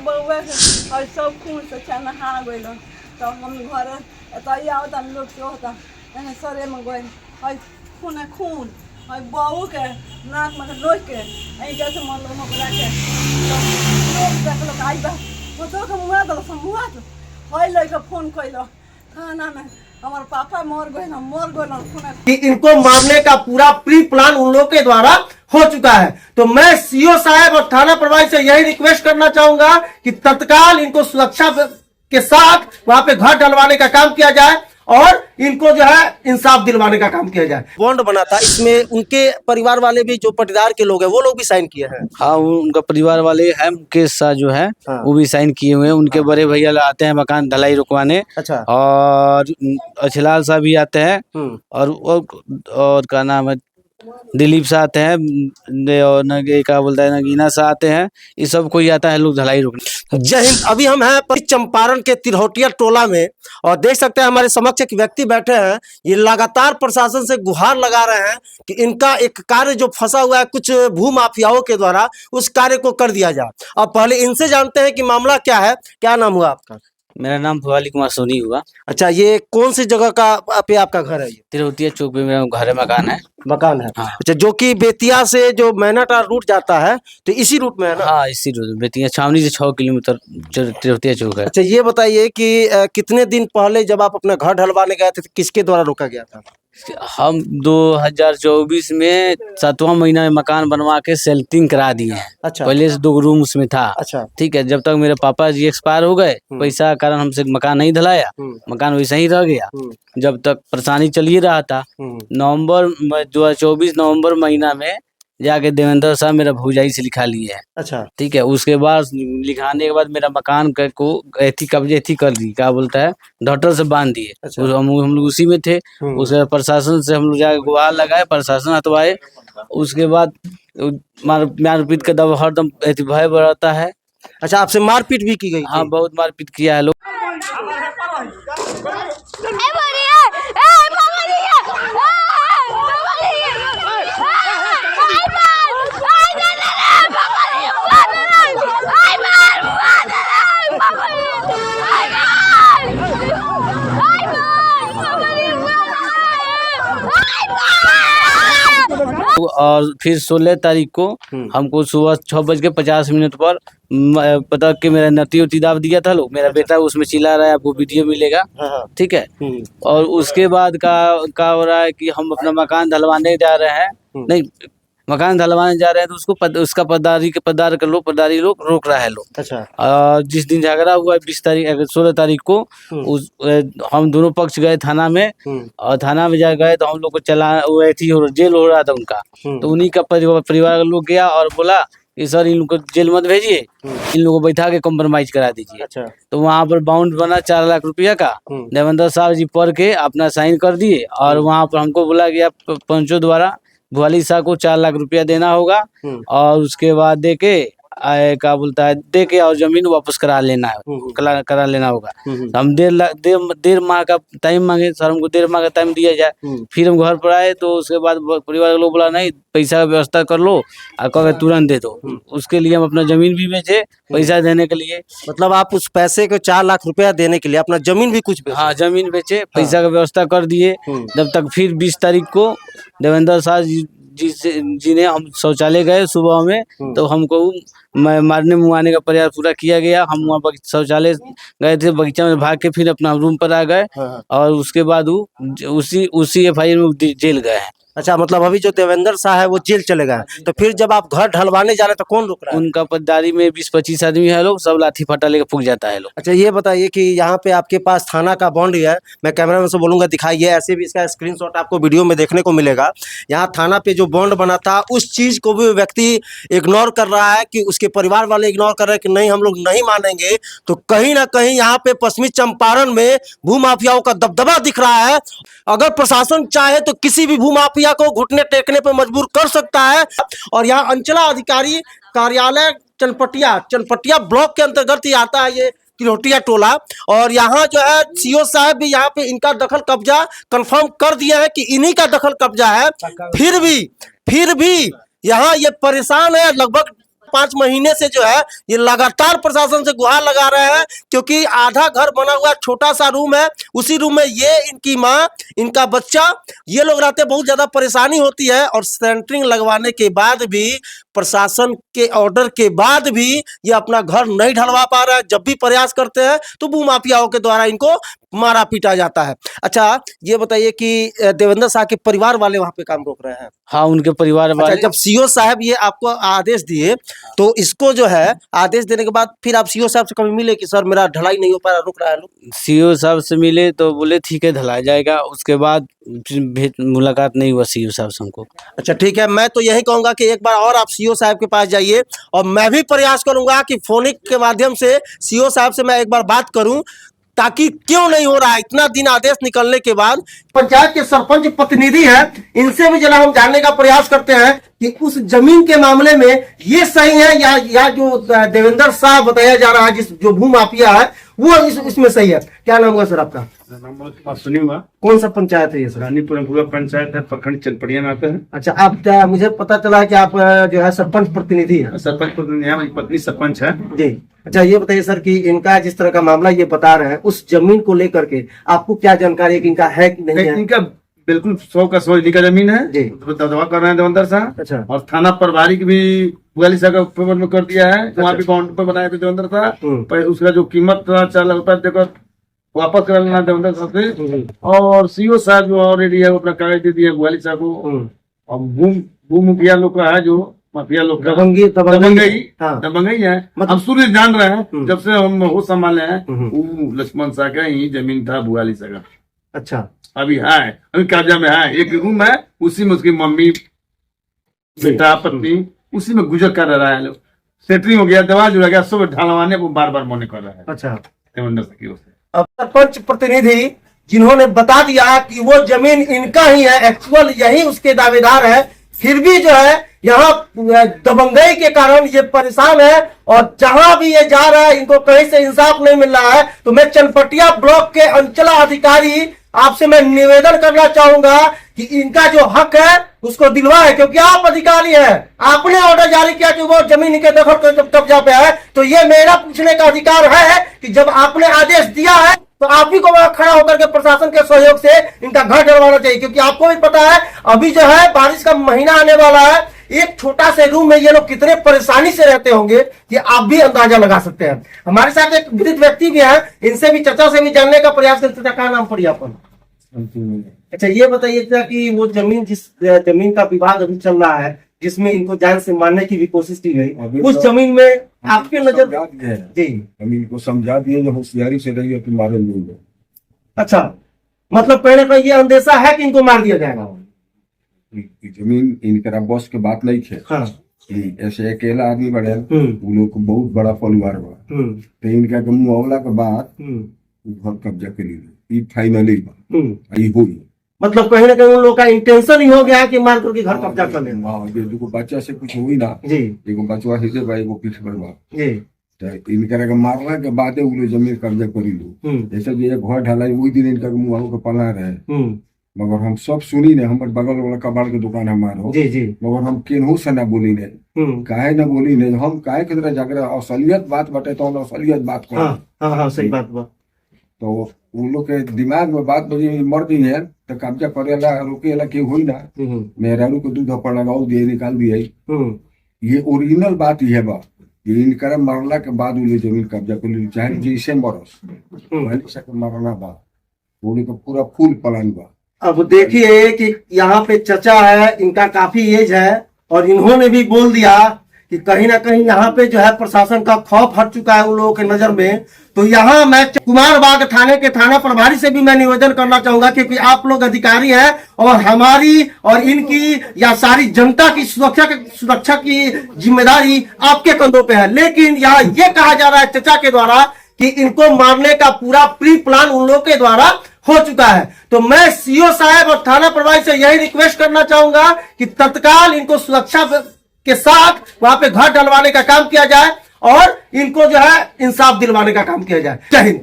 बउआ और सब खून से नहा गइल। तब हम घर एतई आवत लोग के होता एने सरे में गइल और खून और बहू के नाक में डोज के जैसे मन लोग मकड़ा के लोग देखल आई बा तो के मुआ दल मुआ हई लइके फोन कइल खाना में हमारे पापा मर गए ना मर गए कि इनको मारने का पूरा प्री प्लान उन लोगों के द्वारा हो चुका है। तो मैं सीओ साहब और थाना प्रभारी से यही रिक्वेस्ट करना चाहूंगा कि तत्काल इनको सुरक्षा के साथ वहां पे घर डलवाने का काम किया जाए और इनको जो है इंसाफ दिलवाने का काम किया जाए। बॉन्ड बना था, इसमें उनके परिवार वाले भी जो पटीदार के लोग हैं वो लोग भी साइन किए हैं। हाँ, उनका परिवार वाले हैं, मुकेश शाह जो है हाँ। वो भी साइन किए हुए हैं। उनके बड़े भैया आते हैं मकान ढलाई रुकवाने। अच्छा। और अछलाल साहब भी आते हैं और क्या नाम है दिलीप शाह आते हैं और क्या बोलता है नगीना शाह आते हैं। ये सब कोई आता है लोग ढलाई रुकने। जय हिंद। अभी हम हैं चंपारण के तिरहोटिया टोला में और देख सकते हैं हमारे समक्ष एक व्यक्ति बैठे हैं। ये लगातार प्रशासन से गुहार लगा रहे हैं कि इनका एक कार्य जो फंसा हुआ है कुछ भू माफियाओं के द्वारा उस कार्य को कर दिया जाए। अब पहले इनसे जानते हैं कि मामला क्या है। क्या नाम हुआ आपका? मेरा नाम भवाली कुमार सोनी हुआ। अच्छा, ये कौन सी जगह का पे आपका घर है? ये तिरहुतिया चौक पे मेरा घर है, मकान है। हाँ। अच्छा, जो कि बेतिया से जो मैनाटार रूट जाता है तो इसी रूट में है ना? हाँ, इसी रूट बेतिया छावनी से 6 किलोमीटर तिरहुतिया चौक है। अच्छा, ये बताइए कि कितने दिन पहले जब आप अपना घर ढलवाने गए थे तो किसके द्वारा रोका गया था? हम 2024 में 7वां महीना में मकान बनवा के सेल्टिंग करा दिए हैं। अच्छा। पहले से 2 रूम उसमें था। अच्छा। ठीक है, जब तक मेरे पापा जी एक्सपायर हो गए पैसा के कारण हमसे मकान नहीं ढलाया, मकान वैसे ही रह गया। जब तक परेशानी चल ही रहा था, नवंबर 2024 नवंबर महीना में जाके देवेंद्र साहब मेरा भौजाई से लिखा लिए है। अच्छा। ठीक है, उसके बाद लिखाने के बाद मेरा मकान को कब्जे कर दी, क्या बोलता है ढटर से बांध दिए। अच्छा। हम लोग उसी में थे। उसके प्रशासन से हम लोग जाके गुहार लगाए, प्रशासन हटवाए। उसके बाद मारपीट का दबाव हरदम भय बढ़ता है। अच्छा, आपसे मारपीट भी की गई? हाँ, बहुत मारपीट किया है लोग। और फिर 16 तारीख को हमको सुबह 6:50 पर पता कि मेरा नती उती दाब दिया था लोग। मेरा बेटा उसमें चिल्ला रहा है, आपको वीडियो मिलेगा। ठीक है। और उसके बाद का हो रहा है कि हम अपना मकान ढलवाने जा रहे हैं। नहीं, मकान ढलवाने जा रहे हैं तो उसको उसका पदारी लोग रोक रहा है लोग। अच्छा। और जिस दिन झगड़ा हुआ 16 तारीख को हम दोनों पक्ष गए थाना में। और थाना में जा गए तो हम लोग को जेल हो रहा था उनका। तो उन्हीं का परिवार लोग गया और बोला कि सर इन लोग को जेल मत भेजिए, इन लोगों को बैठा के कॉम्प्रोमाइज करा दीजिए। अच्छा। तो वहाँ पर बाउंड बना 4 लाख रुपया का। देवेंद्र साहब जी पढ़ के अपना साइन कर दिए और वहाँ पर हमको बोला गया पंचों द्वारा भवाली शाह को 4 लाख रुपया देना होगा और उसके बाद दे के और जमीन वापस करा लेना होगा। हम 1.5 माह का टाइम मांगे सर, हमको 1.5 माह का टाइम दिया जाए। फिर हम घर पर आए तो उसके बाद परिवार के लोग बोला नहीं, पैसा का व्यवस्था कर लो और कह तुरंत दे दो। उसके लिए हम अपना जमीन भी बेचे पैसा देने के लिए। मतलब आप उस पैसे को 4 लाख रुपया देने के लिए अपना जमीन भी कुछ बेचे? हाँ, जमीन बेचे, पैसा का व्यवस्था कर दिए। जब तक फिर 20 तारीख को देवेंद्र साहब जी ने हम शौचालय गए सुबह में तो हमको मारने मुआने का प्रयास पूरा किया गया। हम वहाँ शौचालय गए थे, बगीचा में भाग के फिर अपना रूम पर आ गए और उसके बाद उसी FIR में जेल गए हैं। अच्छा, मतलब अभी जो देवेंद्र शाह है वो जेल चले गए। तो फिर जब आप घर ढलवाने जा रहे तो कौन रोक रहा है? उनका पदारी में 20-25 आदमी है लोग, सब लाठी फटा लेकर फूक जाता है लोग। अच्छा, ये बताइए कि यहाँ पे आपके पास थाना का बॉन्ड है, मैं कैमरामैन से बोलूंगा दिखाइए, ऐसे भी इसका स्क्रीनशॉट आपको वीडियो में देखने को मिलेगा। यहाँ थाना पे जो बॉन्ड बना था उस चीज को भी व्यक्ति इग्नोर कर रहा है कि उसके परिवार वाले इग्नोर कर रहे हैं कि नहीं हम लोग नहीं मानेंगे। तो कहीं ना कहीं यहाँ पे पश्चिमी चंपारण में भू माफियाओं का दबदबा दिख रहा है। अगर प्रशासन चाहे तो किसी भी भू माफिया को घुटने टेकने पर मजबूर कर सकता है। और यहाँ अंचला अधिकारी कार्यालय चनपटिया ब्लॉक के अंतर्गत ही आता है ये तिरहुटिया टोला। और यहाँ जो है सीओ साहब भी यहाँ पे इनका दखल कब्जा कंफर्म कर दिया है कि इन्हीं का दखल कब्जा है। फिर भी यहाँ ये परेशान है। लगभग 5 महीने से जो है ये लगातार प्रशासन से गुहार लगा रहे हैं, क्योंकि आधा घर बना हुआ छोटा सा रूम है, उसी रूम में ये इनकी माँ, इनका बच्चा, ये लोग रहते, बहुत ज्यादा परेशानी होती है। और सेंटरिंग लगवाने के बाद भी, प्रशासन के ऑर्डर के बाद भी ये अपना घर नहीं ढलवा पा रहा है। जब भी प्रयास करते हैं तो भूमाफियाओं के द्वारा इनको मारा पीटा जाता है। अच्छा, ये बताइए कि देवेंद्र साहब के परिवार वाले वहां पे काम रोक रहे हैं? हाँ, उनके परिवार अच्छा, वाले। जब सीओ साहब ये आपको आदेश दिए तो इसको जो है आदेश देने के बाद फिर आप सीओ साहब से कभी मिले कि सर मेरा ढलाई नहीं हो पा रहा, रुक रहा है लोग? सीओ साहब से मिले तो बोले ठीक है ढलाया जाएगा, उसके बाद मुलाकात नहीं हुआ सीओ साहब से हमको। अच्छा ठीक है, मैं तो यही कहूंगा कि एक बार और आप सीओ साहब के पास जाइए, और मैं भी प्रयास करूंगा कि फोनिक के माध्यम से सीओ साहब से मैं एक बार बात करूं, ताकि क्यों नहीं हो रहा है इतना दिन आदेश निकलने के बाद। पंचायत के सरपंच प्रतिनिधि है, इनसे भी जरा हम जानने का प्रयास करते हैं कि उस जमीन के मामले में ये सही है या जो देवेंद्र साहब बताया जा रहा है, जिस जो भूमाफिया है वो इसमें सही है। क्या नाम हुआ सर आपका? सुनिएगा। कौन सा पंचायत है ये सर? रानीपुरम पंचायत है, प्रखंड चनपड़िया में आते हैं। अच्छा, आप मुझे पता चला कि आप जो है सरपंच प्रतिनिधि है। सरपंच प्रतिनिधि है, मेरी पत्नी सरपंच है जी। अच्छा, ये बताइए सर कि इनका जिस तरह का मामला ये बता रहे हैं, उस जमीन को लेकर के आपको क्या जानकारी है कि इनका है कि नहीं है? इनका बिल्कुल 100 का 100 का जमीन है जी। तो दवा कर रहे हैं देवेंद्र साहब। अच्छा। और थाना प्रभारी की भी 42 का पेपर में कर दिया है, वहाँ भी बाउंड पर बनाए थे देवेंद्र साहब। पर उसका जो कीमत था 4 लाख रुपया देकर वापस कर लेना देवेंद्र साहब से। और सीओ साहब जो ऑलरेडी है वो अपना कागज दे दिया 42 को। और भू मुखिया लोग का है, जो माफिया लोग का दबंगई है। हम सूर्य जान रहे हैं, जब से हम हो संभाले हैं, वो लक्ष्मण शाह का ही जमीन था 42 का। अच्छा, अभी है, अभी कब्जा में है, एक रूम है, उसी में उसकी मम्मी, बेटा, पत्नी उसी में गुजर कर रहा है। सेटरिंग हो गया, दवा जुड़ा गया, सब ढलवाने को बार बार मने कर रहा है। अच्छा, देवेंद्र साहब की ओर से। अब सरपंच प्रतिनिधि जिन्होंने बता दिया कि वो जमीन इनका ही है, एक्चुअल यही उसके दावेदार है, फिर भी जो है यहाँ दबंगई के कारण ये परेशान है, और जहां भी ये जा रहा है इनको कहीं से इंसाफ नहीं मिल रहा है। तो मैं चनपटिया ब्लॉक के अंचला अधिकारी आपसे मैं निवेदन करना चाहूंगा कि इनका जो हक है उसको दिलवाए, क्योंकि आप अधिकारी हैं, आपने ऑर्डर जारी किया कि वो जमीन के दखल कब्जा पे है, तो ये मेरा पूछने का अधिकार है कि जब आपने आदेश दिया है तो आप ही को वहां खड़ा होकर के प्रशासन के सहयोग से इनका घर डलवाना चाहिए। क्योंकि आपको भी पता है अभी जो है बारिश का महीना आने वाला है, एक छोटा से रूम में ये लोग कितने परेशानी से रहते होंगे ये आप भी अंदाजा लगा सकते हैं। हमारे साथ एक वृद्ध व्यक्ति भी है, इनसे भी चर्चा से भी जानने का प्रयास करते थे। क्या नाम पड़ी आपका? अच्छा, ये बताइए क्या कि वो जमीन, जिस जमीन का विवाद अभी चल रहा है, जिसमें इनको जान से मारने की भी कोशिश की गई, उस जमीन में आपके नजर जी जमीन को समझा दिए, जो होशियारी से रही है कि मारे नहीं। अच्छा, मतलब पहले तो ये अंदेशा है कि इनको मार दिया जाएगा। जमीन इनका बस के बात नहीं थे। हाँ। ऐसे अकेला आदमी बढ़े, उन लोग को बहुत बड़ा परिवार हुआ, तो इनका मुआवला के बाद घर कब्जा कर ली, फाइनली हुई। मतलब कहीं ना कहीं उन लोग का इंटेंशन ही हो गया कि मार करके घर कब्जा कर लेना। देखो बच्चा से कुछ हुई ना जी, एगो बचवा हिस्से भाई एगो पीठ पर बा जी, तो इनका मारने के बाद वो लोग जमीन कब्जा कर लो। जैसे जो ये घर ढलाई वही दिन इनका मुआव के पला रहे, मगर हम सब सुनी ने, हमारे बगल वाला कबाड़ के दुकान हमारा जी जी, मगर हम केनहू से ना बोली ने, काहे ना बोली ने, हम काहे के तरह जाकर असलियत बात बटे तो हम असलियत बात कर। हाँ, सही बात बा। तो उन लोग के दिमाग में बात बजी मर दी है तो कब्जा करेला रोकेला के हुई ना, मेहरारू को दूध पर लगाओ दिए निकाल दिए। ये ओरिजिनल बात ही है बा, ये इनकर मरला के बाद उन्हें जमीन कब्जा कर ली, चाहे जैसे मरस मरना बा, उन्हें को पूरा फुल प्लान बा। अब देखिए कि यहाँ पे चचा है, इनका काफी एज है, और इन्होंने भी बोल दिया कि कहीं ना कहीं यहाँ पे जो है प्रशासन का खौफ हट चुका है उन लोगों के नजर में। तो यहाँ मैं कुमार बाग थाने के थाना प्रभारी से भी मैं निवेदन करना चाहूंगा, क्योंकि आप लोग अधिकारी हैं और हमारी और इनकी या सारी जनता की सुरक्षा की जिम्मेदारी आपके कंधों पे है। लेकिन यहाँ ये कहा जा रहा है चचा के द्वारा कि इनको मारने का पूरा प्री प्लान उन लोगों के द्वारा हो चुका है। तो मैं सीओ साहब और थाना प्रभारी से यही रिक्वेस्ट करना चाहूंगा कि तत्काल इनको सुरक्षा के साथ वहां पे घर डलवाने का काम किया जाए और इनको जो है इंसाफ दिलवाने का काम किया जाए। जय हिंद।